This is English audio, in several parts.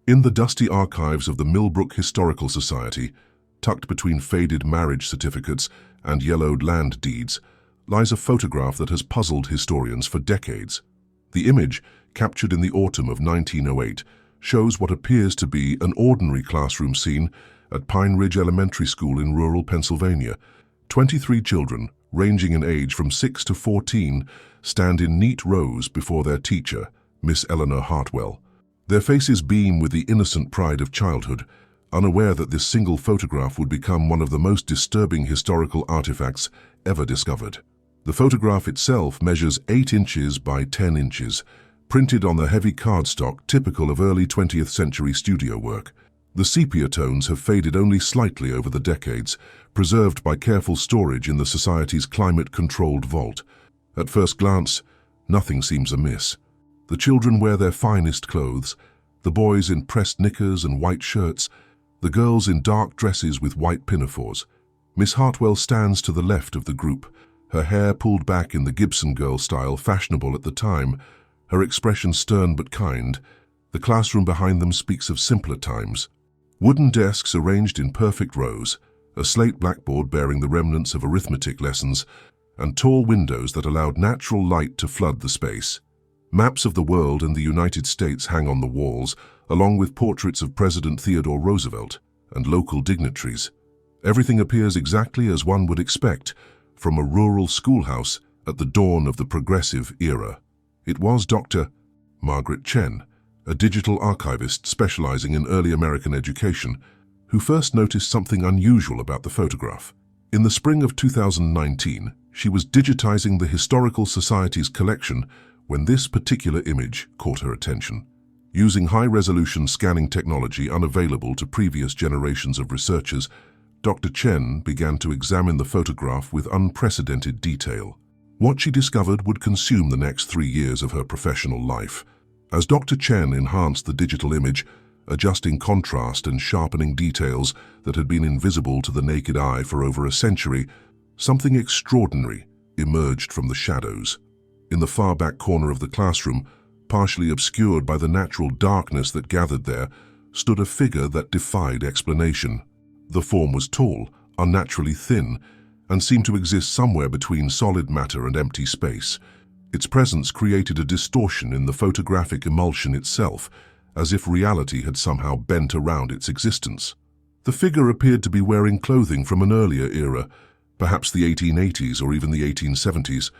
In the dusty archives of the Millbrook Historical Society, tucked between faded marriage certificates and yellowed land deeds, lies a photograph that has puzzled historians for decades. The image, captured in the autumn of 1908, shows what appears to be an ordinary classroom scene at Pine Ridge Elementary School in rural Pennsylvania. 23 children, ranging in age from 6 to 14, stand in neat rows before their teacher, Miss Eleanor Hartwell. Their faces beam with the innocent pride of childhood, unaware that this single photograph would become one of the most disturbing historical artifacts ever discovered. The photograph itself measures 8 inches by 10 inches, printed on the heavy cardstock typical of early 20th century studio work. The sepia tones have faded only slightly over the decades, preserved by careful storage in the Society's climate-controlled vault. At first glance, nothing seems amiss. The children wear their finest clothes, the boys in pressed knickers and white shirts, the girls in dark dresses with white pinafores. Miss Hartwell stands to the left of the group, her hair pulled back in the Gibson girl style fashionable at the time, her expression stern but kind. The classroom behind them speaks of simpler times. Wooden desks arranged in perfect rows, a slate blackboard bearing the remnants of arithmetic lessons, and tall windows that allowed natural light to flood the space. Maps of the world and the United States hang on the walls, along with portraits of President Theodore Roosevelt and local dignitaries. Everything appears exactly as one would expect from a rural schoolhouse at the dawn of the progressive era. It was Dr. Margaret Chen, a digital archivist specializing in early American education, who first noticed something unusual about the photograph. In the spring of 2019, she was digitizing the Historical Society's collection when this particular image caught her attention. Using high-resolution scanning technology unavailable to previous generations of researchers, Dr. Chen began to examine the photograph with unprecedented detail. What she discovered would consume the next 3 years of her professional life. As Dr. Chen enhanced the digital image, adjusting contrast and sharpening details that had been invisible to the naked eye for over a century, something extraordinary emerged from the shadows. In the far back corner of the classroom, partially obscured by the natural darkness that gathered there, stood a figure that defied explanation. The form was tall, unnaturally thin, and seemed to exist somewhere between solid matter and empty space. Its presence created a distortion in the photographic emulsion itself, as if reality had somehow bent around its existence. The figure appeared to be wearing clothing from an earlier era, perhaps the 1880s or even the 1870s.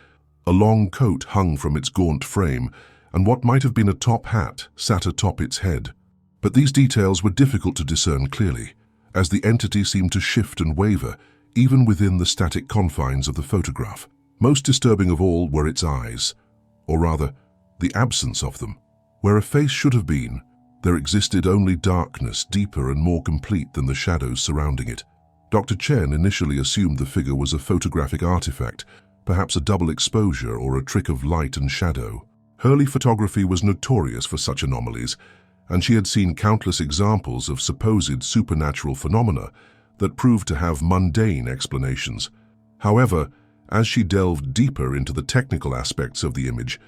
A long coat hung from its gaunt frame, and what might have been a top hat sat atop its head. But these details were difficult to discern clearly, as the entity seemed to shift and waver, even within the static confines of the photograph. Most disturbing of all were its eyes, or rather, the absence of them. Where a face should have been, there existed only darkness deeper and more complete than the shadows surrounding it. Dr. Chen initially assumed the figure was a photographic artifact, perhaps a double exposure or a trick of light and shadow. Early photography was notorious for such anomalies, and she had seen countless examples of supposed supernatural phenomena that proved to have mundane explanations. However, as she delved deeper into the technical aspects of the image,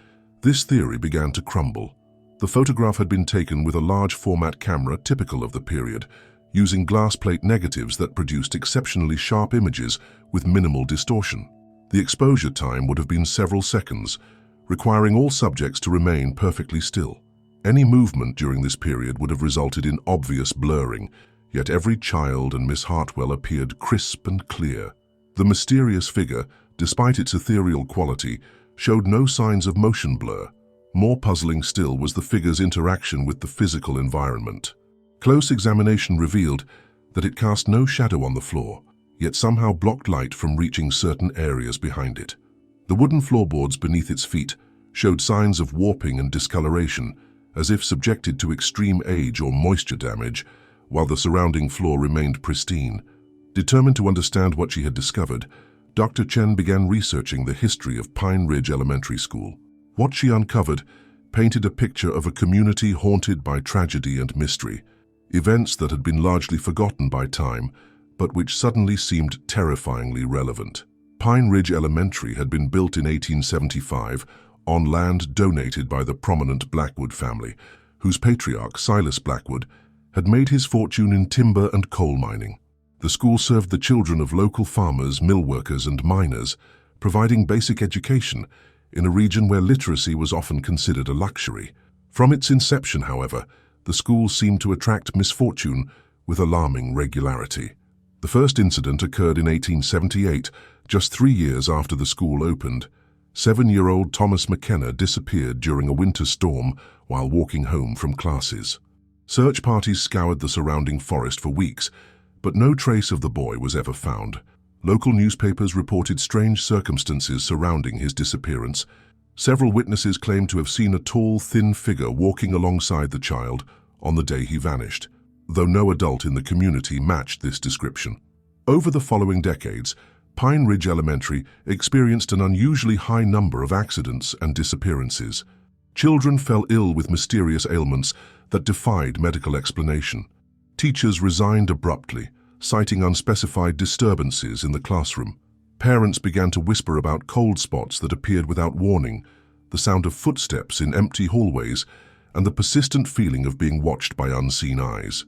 this theory began to crumble. The photograph had been taken with a large format camera typical of the period, using glass plate negatives that produced exceptionally sharp images with minimal distortion. The exposure time would have been several seconds, requiring all subjects to remain perfectly still. Any movement during this period would have resulted in obvious blurring, yet every child and Miss Hartwell appeared crisp and clear. The mysterious figure, despite its ethereal quality, showed no signs of motion blur. More puzzling still was the figure's interaction with the physical environment. Close examination revealed that it cast no shadow on the floor, yet somehow blocked light from reaching certain areas behind it. The wooden floorboards beneath its feet showed signs of warping and discoloration, as if subjected to extreme age or moisture damage, while the surrounding floor remained pristine. Determined to understand what she had discovered, Dr. Chen began researching the history of Pine Ridge Elementary School. What she uncovered painted a picture of a community haunted by tragedy and mystery, events that had been largely forgotten by time, but which suddenly seemed terrifyingly relevant. Pine Ridge Elementary had been built in 1875 on land donated by the prominent Blackwood family, whose patriarch, Silas Blackwood, had made his fortune in timber and coal mining. The school served the children of local farmers, mill workers, and miners, providing basic education in a region where literacy was often considered a luxury. From its inception, however, the school seemed to attract misfortune with alarming regularity. The first incident occurred in 1878, just 3 years after the school opened. 7-year-old Thomas McKenna disappeared during a winter storm while walking home from classes. Search parties scoured the surrounding forest for weeks, but no trace of the boy was ever found. Local newspapers reported strange circumstances surrounding his disappearance. Several witnesses claimed to have seen a tall, thin figure walking alongside the child on the day he vanished, though no adult in the community matched this description. Over the following decades, Pine Ridge Elementary experienced an unusually high number of accidents and disappearances. Children fell ill with mysterious ailments that defied medical explanation. Teachers resigned abruptly, citing unspecified disturbances in the classroom. Parents began to whisper about cold spots that appeared without warning, the sound of footsteps in empty hallways, and the persistent feeling of being watched by unseen eyes.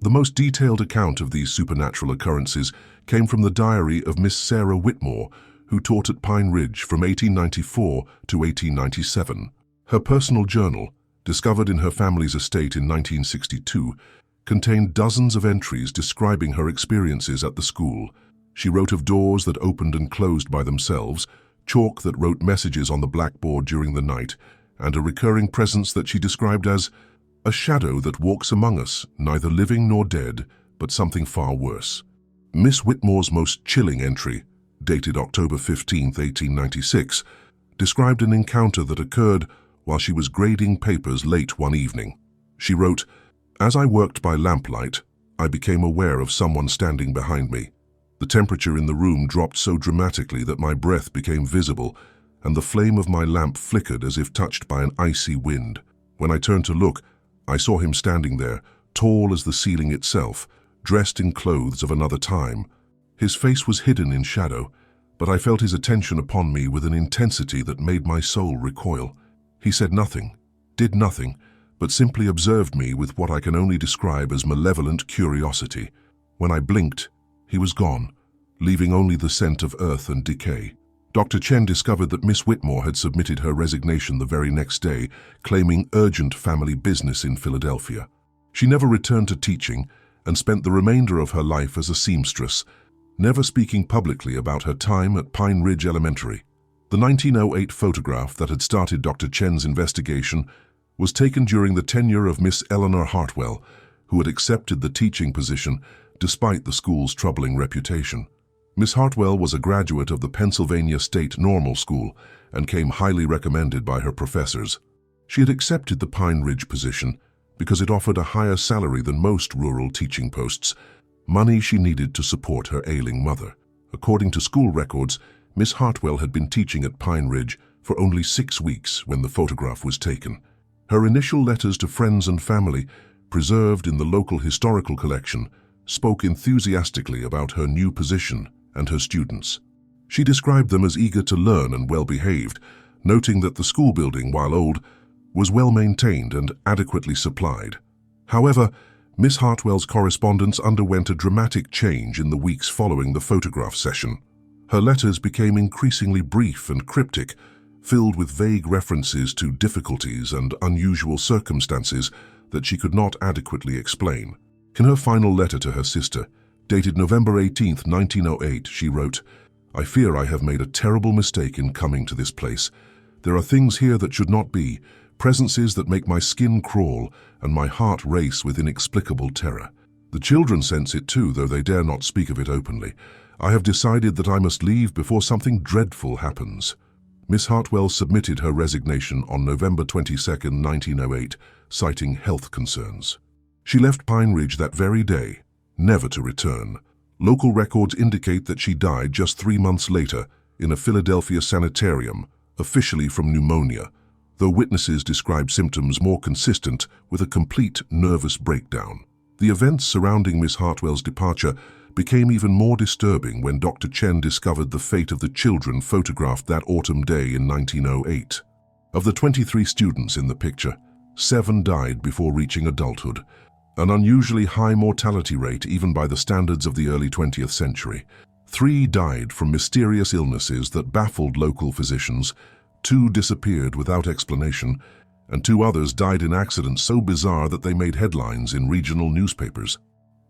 The most detailed account of these supernatural occurrences came from the diary of Miss Sarah Whitmore, who taught at Pine Ridge from 1894 to 1897. Her personal journal, discovered in her family's estate in 1962, contained dozens of entries describing her experiences at the school. She wrote of doors that opened and closed by themselves, chalk that wrote messages on the blackboard during the night, and a recurring presence that she described as a shadow that walks among us, neither living nor dead, but something far worse. Miss Whitmore's most chilling entry, dated October 15, 1896, described an encounter that occurred while she was grading papers late one evening. She wrote, "As I worked by lamplight, I became aware of someone standing behind me. The temperature in the room dropped so dramatically that my breath became visible, and the flame of my lamp flickered as if touched by an icy wind. When I turned to look, I saw him standing there, tall as the ceiling itself, dressed in clothes of another time. His face was hidden in shadow, but I felt his attention upon me with an intensity that made my soul recoil. He said nothing, did nothing, but simply observed me with what I can only describe as malevolent curiosity. When I blinked, he was gone, leaving only the scent of earth and decay." Dr. Chen discovered that Miss Whitmore had submitted her resignation the very next day, claiming urgent family business in Philadelphia. She never returned to teaching and spent the remainder of her life as a seamstress, never speaking publicly about her time at Pine Ridge Elementary. The 1908 photograph that had started Dr. Chen's investigation was taken during the tenure of Miss Eleanor Hartwell, who had accepted the teaching position despite the school's troubling reputation. Miss Hartwell was a graduate of the Pennsylvania State Normal School and came highly recommended by her professors. She had accepted the Pine Ridge position because it offered a higher salary than most rural teaching posts, money she needed to support her ailing mother. According to school records, Miss Hartwell had been teaching at Pine Ridge for only 6 weeks when the photograph was taken. Her initial letters to friends and family, preserved in the local historical collection, spoke enthusiastically about her new position and her students. She described them as eager to learn and well-behaved, noting that the school building, while old, was well-maintained and adequately supplied. However, Miss Hartwell's correspondence underwent a dramatic change in the weeks following the photograph session. Her letters became increasingly brief and cryptic, filled with vague references to difficulties and unusual circumstances that she could not adequately explain. In her final letter to her sister, dated November 18, 1908, she wrote, "I fear I have made a terrible mistake in coming to this place. There are things here that should not be, presences that make my skin crawl and my heart race with inexplicable terror. The children sense it too, though they dare not speak of it openly. I have decided that I must leave before something dreadful happens." Miss Hartwell submitted her resignation on November 22, 1908, citing health concerns. She left Pine Ridge that very day, never to return. Local records indicate that she died just 3 months later in a Philadelphia sanitarium, officially from pneumonia, though witnesses described symptoms more consistent with a complete nervous breakdown. The events surrounding Miss Hartwell's departure became even more disturbing when Dr. Chen discovered the fate of the children photographed that autumn day in 1908. Of the 23 students in the picture, 7 died before reaching adulthood, an unusually high mortality rate even by the standards of the early 20th century. 3 died from mysterious illnesses that baffled local physicians, 2 disappeared without explanation, and 2 others died in accidents so bizarre that they made headlines in regional newspapers.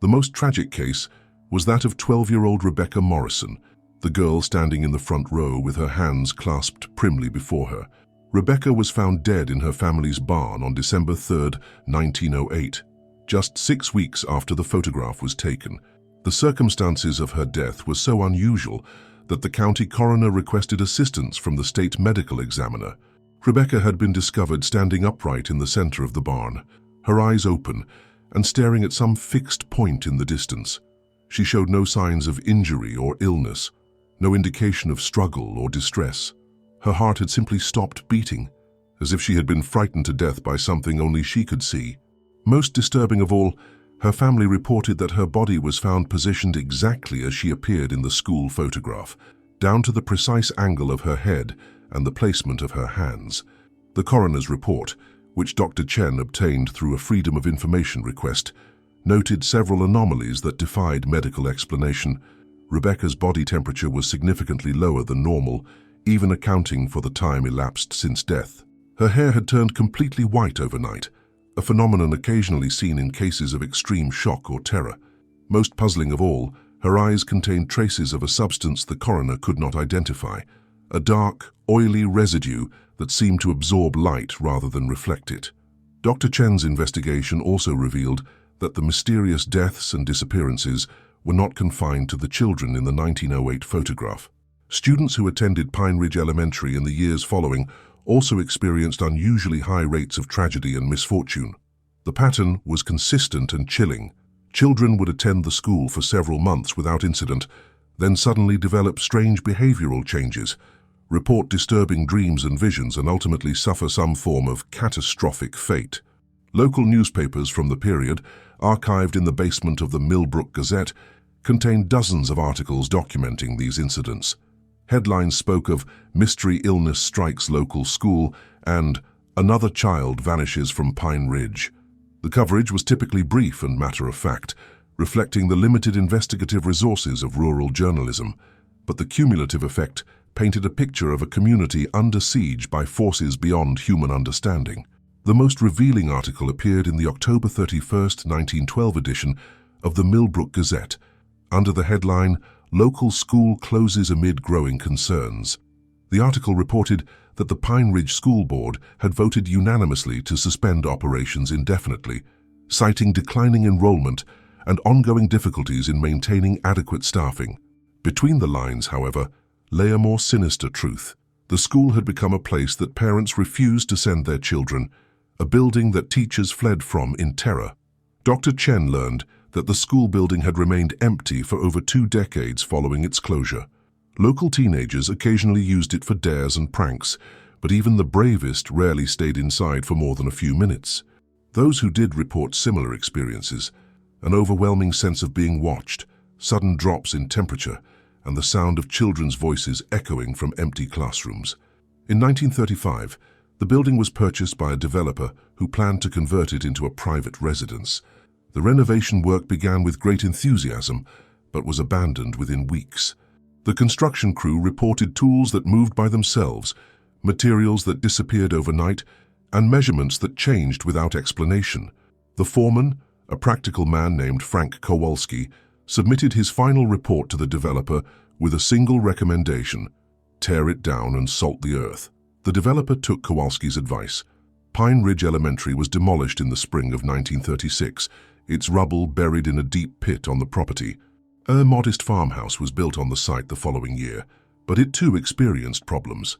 The most tragic case was that of 12-year-old Rebecca Morrison, the girl standing in the front row with her hands clasped primly before her. Rebecca was found dead in her family's barn on December 3, 1908, just 6 weeks after the photograph was taken. The circumstances of her death were so unusual that the county coroner requested assistance from the state medical examiner. Rebecca had been discovered standing upright in the center of the barn, her eyes open and staring at some fixed point in the distance. She showed no signs of injury or illness, no indication of struggle or distress. Her heart had simply stopped beating, as if she had been frightened to death by something only she could see. Most disturbing of all, her family reported that her body was found positioned exactly as she appeared in the school photograph, down to the precise angle of her head and the placement of her hands. The coroner's report, which Dr. Chen obtained through a Freedom of Information request, noted several anomalies that defied medical explanation. Rebecca's body temperature was significantly lower than normal, even accounting for the time elapsed since death. Her hair had turned completely white overnight, a phenomenon occasionally seen in cases of extreme shock or terror. Most puzzling of all, her eyes contained traces of a substance the coroner could not identify, a dark, oily residue that seemed to absorb light rather than reflect it. Dr. Chen's investigation also revealed that the mysterious deaths and disappearances were not confined to the children in the 1908 photograph. Students who attended Pine Ridge Elementary in the years following also experienced unusually high rates of tragedy and misfortune. The pattern was consistent and chilling. Children would attend the school for several months without incident, then suddenly develop strange behavioral changes, report disturbing dreams and visions, and ultimately suffer some form of catastrophic fate. Local newspapers from the period, archived in the basement of the Millbrook Gazette, contained dozens of articles documenting these incidents. Headlines spoke of "Mystery Illness Strikes Local School" and "Another Child Vanishes from Pine Ridge." The coverage was typically brief and matter-of-fact, reflecting the limited investigative resources of rural journalism, but the cumulative effect painted a picture of a community under siege by forces beyond human understanding. The most revealing article appeared in the October 31, 1912 edition of the Millbrook Gazette, under the headline, "Local School Closes Amid Growing Concerns." The article reported that the Pine Ridge School Board had voted unanimously to suspend operations indefinitely, citing declining enrollment and ongoing difficulties in maintaining adequate staffing. Between the lines, however, lay a more sinister truth. The school had become a place that parents refused to send their children, a building that teachers fled from in terror. Dr. Chen learned that the school building had remained empty for over 2 decades following its closure. Local teenagers occasionally used it for dares and pranks, but even the bravest rarely stayed inside for more than a few minutes. Those who did report similar experiences, an overwhelming sense of being watched, sudden drops in temperature, and the sound of children's voices echoing from empty classrooms. In 1935, the building was purchased by a developer who planned to convert it into a private residence. The renovation work began with great enthusiasm, but was abandoned within weeks. The construction crew reported tools that moved by themselves, materials that disappeared overnight, and measurements that changed without explanation. The foreman, a practical man named Frank Kowalski, submitted his final report to the developer with a single recommendation: tear it down and salt the earth. The developer took Kowalski's advice. Pine Ridge Elementary was demolished in the spring of 1936, its rubble buried in a deep pit on the property. A modest farmhouse was built on the site the following year, but it too experienced problems.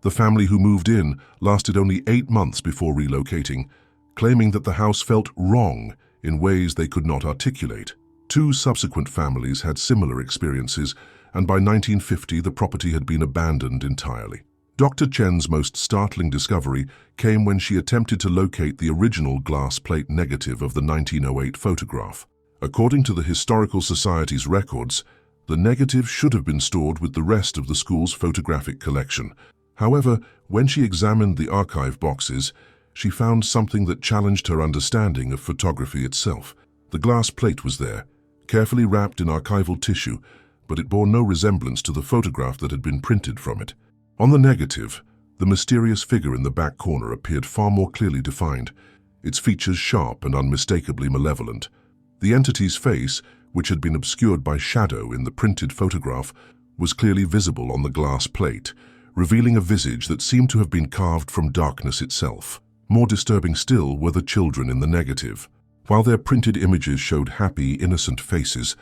The family who moved in lasted only 8 months before relocating, claiming that the house felt wrong in ways they could not articulate. 2 subsequent families had similar experiences, and by 1950 the property had been abandoned entirely. Dr. Chen's most startling discovery came when she attempted to locate the original glass plate negative of the 1908 photograph. According to the Historical Society's records, the negative should have been stored with the rest of the school's photographic collection. However, when she examined the archive boxes, she found something that challenged her understanding of photography itself. The glass plate was there, carefully wrapped in archival tissue, but it bore no resemblance to the photograph that had been printed from it. On the negative, the mysterious figure in the back corner appeared far more clearly defined, its features sharp and unmistakably malevolent. The entity's face, which had been obscured by shadow in the printed photograph, was clearly visible on the glass plate, revealing a visage that seemed to have been carved from darkness itself. More disturbing still were the children in the negative. While their printed images showed happy, innocent faces,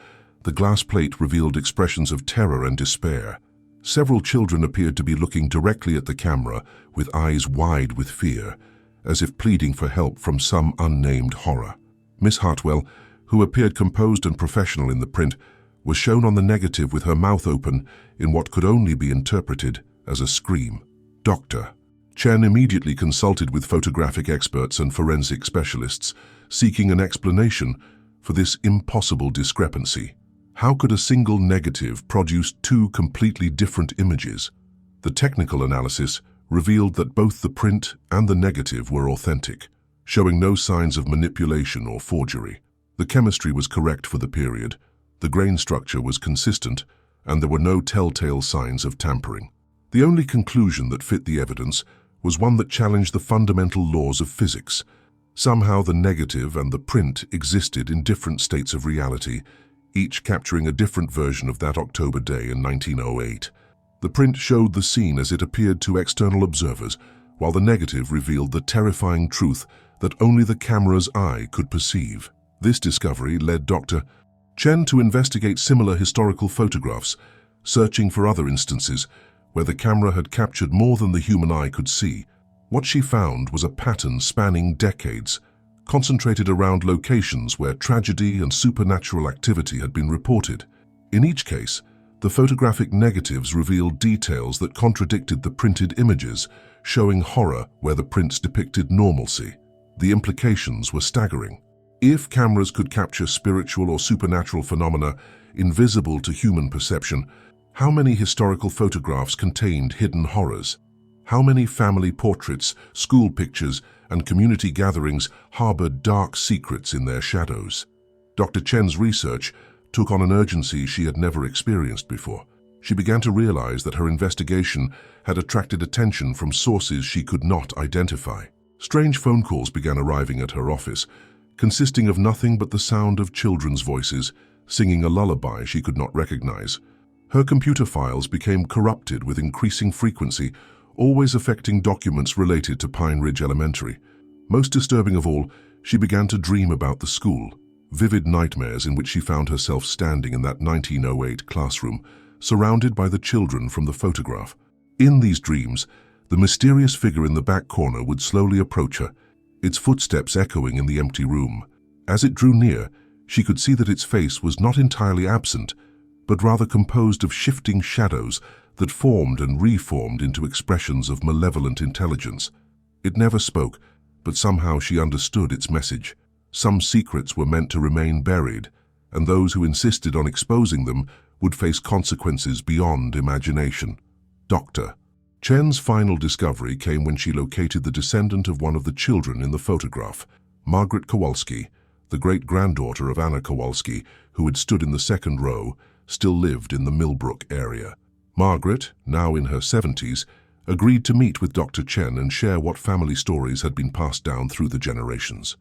the glass plate revealed expressions of terror and despair. Several children appeared to be looking directly at the camera, with eyes wide with fear, as if pleading for help from some unnamed horror. Miss Hartwell, who appeared composed and professional in the print, was shown on the negative with her mouth open in what could only be interpreted as a scream. Dr. Chen immediately consulted with photographic experts and forensic specialists, seeking an explanation for this impossible discrepancy. How could a single negative produce two completely different images? The technical analysis revealed that both the print and the negative were authentic, showing no signs of manipulation or forgery. The chemistry was correct for the period, the grain structure was consistent, and there were no telltale signs of tampering. The only conclusion that fit the evidence was one that challenged the fundamental laws of physics. Somehow the negative and the print existed in different states of reality, each capturing a different version of that October day in 1908. The print showed the scene as it appeared to external observers, while the negative revealed the terrifying truth that only the camera's eye could perceive. This discovery led Dr. Chen to investigate similar historical photographs, searching for other instances where the camera had captured more than the human eye could see. What she found was a pattern spanning decades, concentrated around locations where tragedy and supernatural activity had been reported. In each case, the photographic negatives revealed details that contradicted the printed images, showing horror where the prints depicted normalcy. The implications were staggering. If cameras could capture spiritual or supernatural phenomena invisible to human perception, how many historical photographs contained hidden horrors? How many family portraits, school pictures, and community gatherings harbored dark secrets in their shadows? Dr. Chen's research took on an urgency she had never experienced before. She began to realize that her investigation had attracted attention from sources she could not identify. Strange phone calls began arriving at her office, consisting of nothing but the sound of children's voices singing a lullaby she could not recognize. Her computer files became corrupted with increasing frequency, always affecting documents related to Pine Ridge Elementary. Most disturbing of all, she began to dream about the school, vivid nightmares in which she found herself standing in that 1908 classroom, surrounded by the children from the photograph. In these dreams, the mysterious figure in the back corner would slowly approach her, its footsteps echoing in the empty room. As it drew near, she could see that its face was not entirely absent, but rather composed of shifting shadows that formed and reformed into expressions of malevolent intelligence. It never spoke, but somehow she understood its message. Some secrets were meant to remain buried, and those who insisted on exposing them would face consequences beyond imagination. Dr. Chen's final discovery came when she located the descendant of one of the children in the photograph, Margaret Kowalski, the great-granddaughter of Anna Kowalski, who had stood in the second row, still lived in the Millbrook area. Margaret, now in her 70s, agreed to meet with Dr. Chen and share what family stories had been passed down through the generations.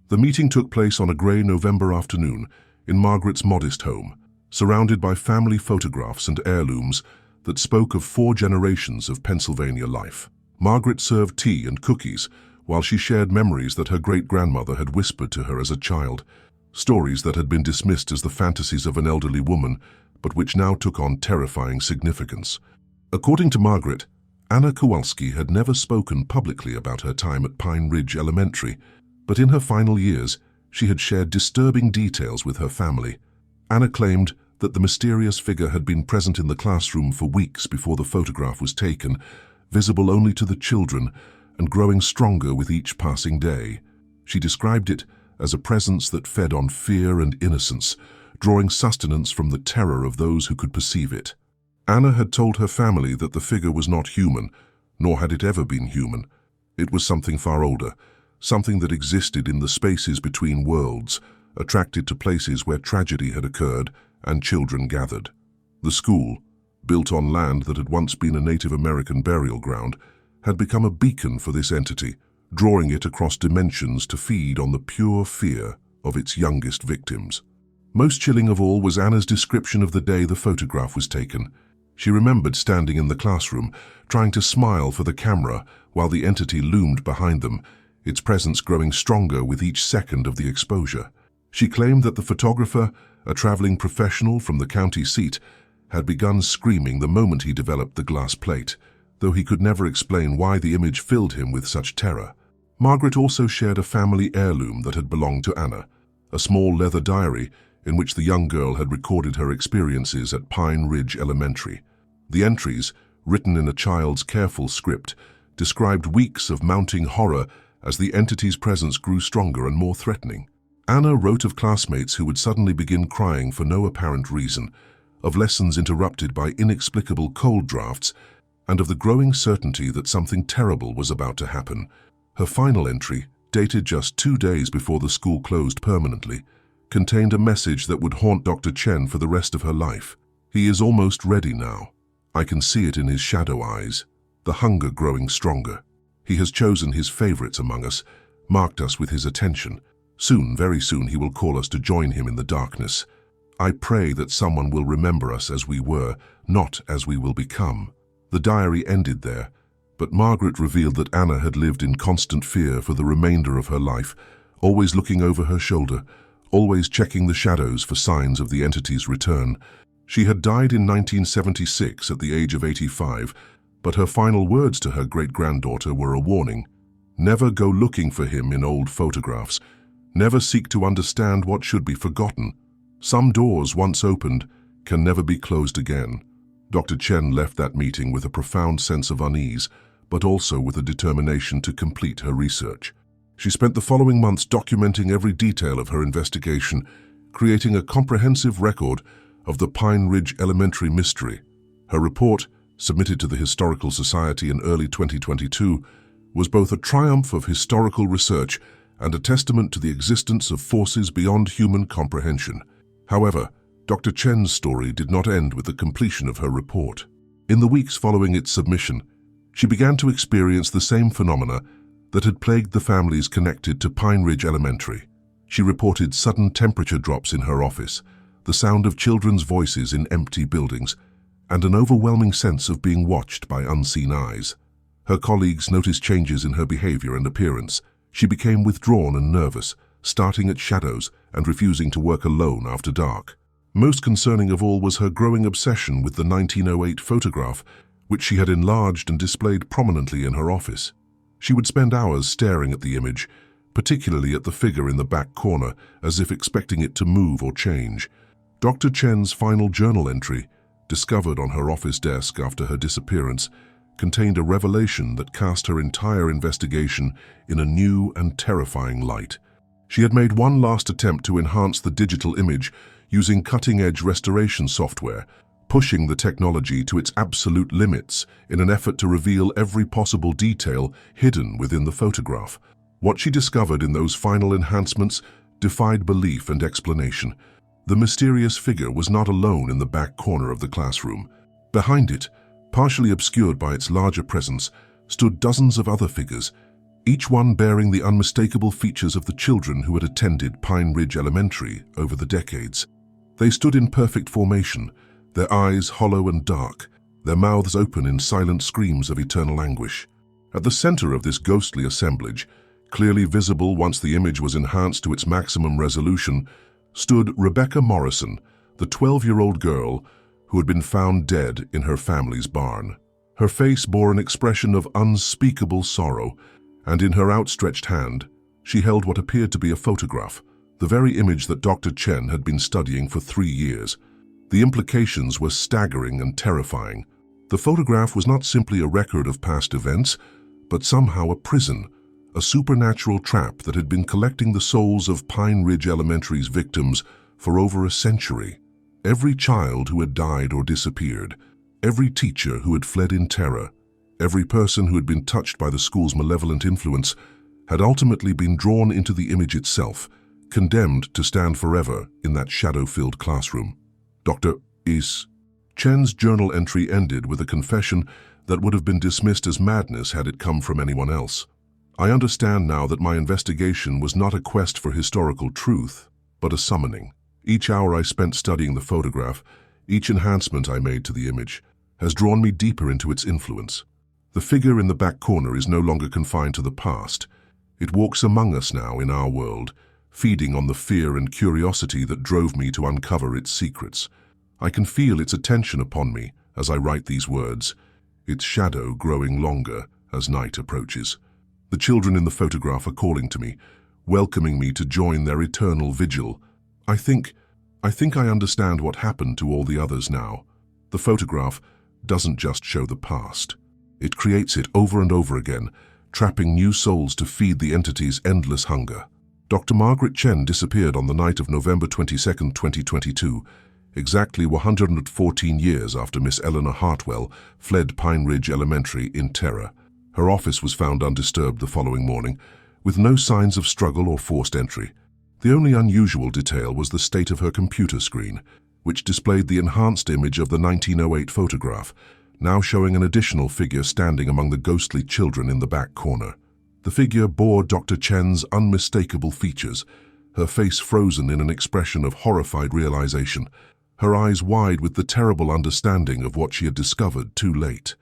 The meeting took place on a grey November afternoon in Margaret's modest home, surrounded by family photographs and heirlooms that spoke of 4 generations of Pennsylvania life. Margaret served tea and cookies while she shared memories that her great-grandmother had whispered to her as a child, stories that had been dismissed as the fantasies of an elderly woman, but which now took on terrifying significance. According to Margaret, Anna Kowalski had never spoken publicly about her time at Pine Ridge Elementary, but in her final years, she had shared disturbing details with her family. Anna claimed that the mysterious figure had been present in the classroom for weeks before the photograph was taken, visible only to the children and growing stronger with each passing day. She described it as a presence that fed on fear and innocence, drawing sustenance from the terror of those who could perceive it. Anna had told her family that the figure was not human, nor had it ever been human. It was something far older, something that existed in the spaces between worlds, attracted to places where tragedy had occurred and children gathered. The school, built on land that had once been a Native American burial ground, had become a beacon for this entity, drawing it across dimensions to feed on the pure fear of its youngest victims. Most chilling of all was Anna's description of the day the photograph was taken. She remembered standing in the classroom, trying to smile for the camera while the entity loomed behind them, its presence growing stronger with each second of the exposure. She claimed that the photographer, a traveling professional from the county seat, had begun screaming the moment he developed the glass plate, though he could never explain why the image filled him with such terror. Margaret also shared a family heirloom that had belonged to Anna, a small leather diary in which the young girl had recorded her experiences at Pine Ridge Elementary. The entries, written in a child's careful script, described weeks of mounting horror as the entity's presence grew stronger and more threatening. Anna wrote of classmates who would suddenly begin crying for no apparent reason, of lessons interrupted by inexplicable cold drafts, and of the growing certainty that something terrible was about to happen. Her final entry, dated just 2 days before the school closed permanently, contained a message that would haunt Dr. Chen for the rest of her life. He is almost ready now. I can see it in his shadow eyes, the hunger growing stronger. He has chosen his favorites among us, marked us with his attention. Soon, very soon, he will call us to join him in the darkness. I pray that someone will remember us as we were, not as we will become. The diary ended there, but Margaret revealed that Anna had lived in constant fear for the remainder of her life, always looking over her shoulder, always checking the shadows for signs of the entity's return. She had died in 1976 at the age of 85, but her final words to her great-granddaughter were a warning. Never go looking for him in old photographs. Never seek to understand what should be forgotten. Some doors, once opened, can never be closed again. Dr. Chen left that meeting with a profound sense of unease, but also with a determination to complete her research. She spent the following months documenting every detail of her investigation, creating a comprehensive record of the Pine Ridge Elementary mystery. Her report, submitted to the Historical Society in early 2022, was both a triumph of historical research and a testament to the existence of forces beyond human comprehension. However, Dr. Chen's story did not end with the completion of her report. In the weeks following its submission, she began to experience the same phenomena that had plagued the families connected to Pine Ridge Elementary. She reported sudden temperature drops in her office, the sound of children's voices in empty buildings, and an overwhelming sense of being watched by unseen eyes. Her colleagues noticed changes in her behavior and appearance. She became withdrawn and nervous, starting at shadows and refusing to work alone after dark. Most concerning of all was her growing obsession with the 1908 photograph, which she had enlarged and displayed prominently in her office. She would spend hours staring at the image, particularly at the figure in the back corner, as if expecting it to move or change. Dr. Chen's final journal entry, discovered on her office desk after her disappearance, contained a revelation that cast her entire investigation in a new and terrifying light. She had made one last attempt to enhance the digital image using cutting-edge restoration software, pushing the technology to its absolute limits in an effort to reveal every possible detail hidden within the photograph. What she discovered in those final enhancements defied belief and explanation. The mysterious figure was not alone in the back corner of the classroom. Behind it, partially obscured by its larger presence, stood dozens of other figures, each one bearing the unmistakable features of the children who had attended Pine Ridge Elementary over the decades. They stood in perfect formation, their eyes hollow and dark, their mouths open in silent screams of eternal anguish. At the center of this ghostly assemblage, clearly visible once the image was enhanced to its maximum resolution, stood Rebecca Morrison, the 12-year-old girl who had been found dead in her family's barn. Her face bore an expression of unspeakable sorrow, and in her outstretched hand, she held what appeared to be a photograph, the very image that Dr. Chen had been studying for 3 years. The implications were staggering and terrifying. The photograph was not simply a record of past events, but somehow a prison, a supernatural trap that had been collecting the souls of Pine Ridge Elementary's victims for over a century. Every child who had died or disappeared, every teacher who had fled in terror, Every person who had been touched by the school's malevolent influence had ultimately been drawn into the image itself, condemned to stand forever in that shadow-filled classroom. Dr. Is. Chen's journal entry ended with a confession that would have been dismissed as madness had it come from anyone else. I understand now that my investigation was not a quest for historical truth, but a summoning. Each hour I spent studying the photograph, each enhancement I made to the image, has drawn me deeper into its influence. The figure in the back corner is no longer confined to the past. It walks among us now in our world, feeding on the fear and curiosity that drove me to uncover its secrets. I can feel its attention upon me as I write these words, its shadow growing longer as night approaches. The children in the photograph are calling to me, welcoming me to join their eternal vigil. I think I understand what happened to all the others now. The photograph doesn't just show the past. It creates it over and over again, trapping new souls to feed the entity's endless hunger. Dr. Margaret Chen disappeared on the night of November 22, 2022, exactly 114 years after Miss Eleanor Hartwell fled Pine Ridge Elementary in terror. Her office was found undisturbed the following morning, with no signs of struggle or forced entry. The only unusual detail was the state of her computer screen, which displayed the enhanced image of the 1908 photograph, now showing an additional figure standing among the ghostly children in the back corner. The figure bore Dr. Chen's unmistakable features, her face frozen in an expression of horrified realization, her eyes wide with the terrible understanding of what she had discovered too late.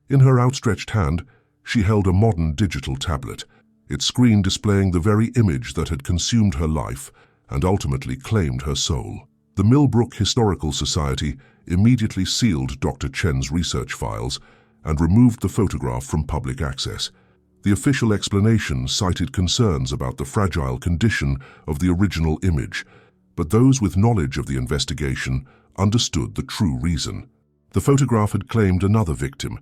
In her outstretched hand, she held a modern digital tablet, its screen displaying the very image that had consumed her life and ultimately claimed her soul. The Millbrook Historical Society immediately sealed Dr. Chen's research files and removed the photograph from public access. The official explanation cited concerns about the fragile condition of the original image, but those with knowledge of the investigation understood the true reason. The photograph had claimed another victim,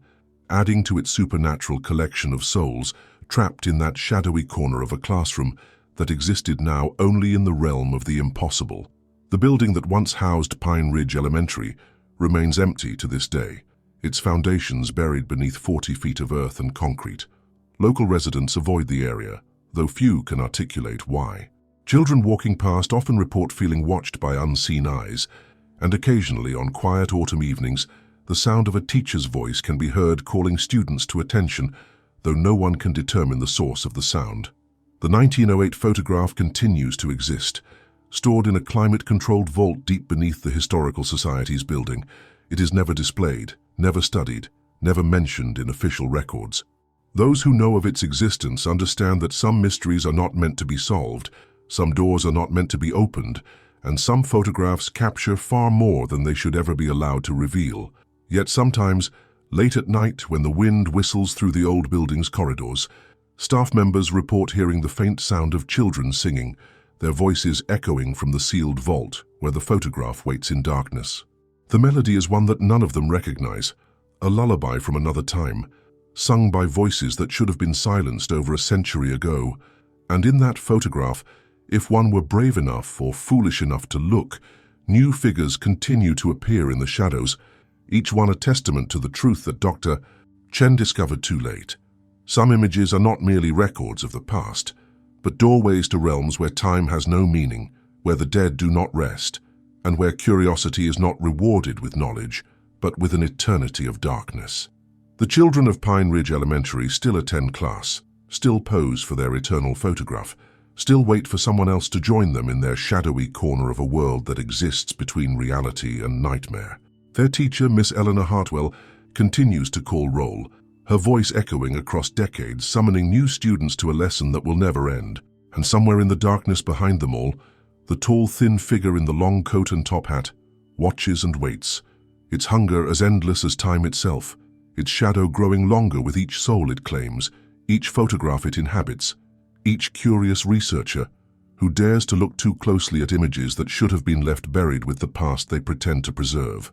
adding to its supernatural collection of souls trapped in that shadowy corner of a classroom that existed now only in the realm of the impossible. The building that once housed Pine Ridge Elementary remains empty to this day, its foundations buried beneath 40 feet of earth and concrete. Local residents avoid the area, though few can articulate why. Children walking past often report feeling watched by unseen eyes, and occasionally on quiet autumn evenings, the sound of a teacher's voice can be heard calling students to attention, though no one can determine the source of the sound. The 1908 photograph continues to exist. Stored in a climate-controlled vault deep beneath the Historical Society's building, it is never displayed, never studied, never mentioned in official records. Those who know of its existence understand that some mysteries are not meant to be solved, some doors are not meant to be opened, and some photographs capture far more than they should ever be allowed to reveal. Yet sometimes, late at night when the wind whistles through the old building's corridors, staff members report hearing the faint sound of children singing, their voices echoing from the sealed vault where the photograph waits in darkness. The melody is one that none of them recognize, a lullaby from another time, sung by voices that should have been silenced over a century ago. And in that photograph, if one were brave enough or foolish enough to look, new figures continue to appear in the shadows, each one a testament to the truth that Dr. Chen discovered too late. Some images are not merely records of the past, but doorways to realms where time has no meaning, where the dead do not rest, and where curiosity is not rewarded with knowledge, but with an eternity of darkness. The children of Pine Ridge Elementary still attend class, still pose for their eternal photograph, still wait for someone else to join them in their shadowy corner of a world that exists between reality and nightmare. Their teacher, Miss Eleanor Hartwell, continues to call roll, her voice echoing across decades, summoning new students to a lesson that will never end. And somewhere in the darkness behind them all, the tall, thin figure in the long coat and top hat watches and waits, its hunger as endless as time itself, its shadow growing longer with each soul it claims, each photograph it inhabits, each curious researcher who dares to look too closely at images that should have been left buried with the past they pretend to preserve.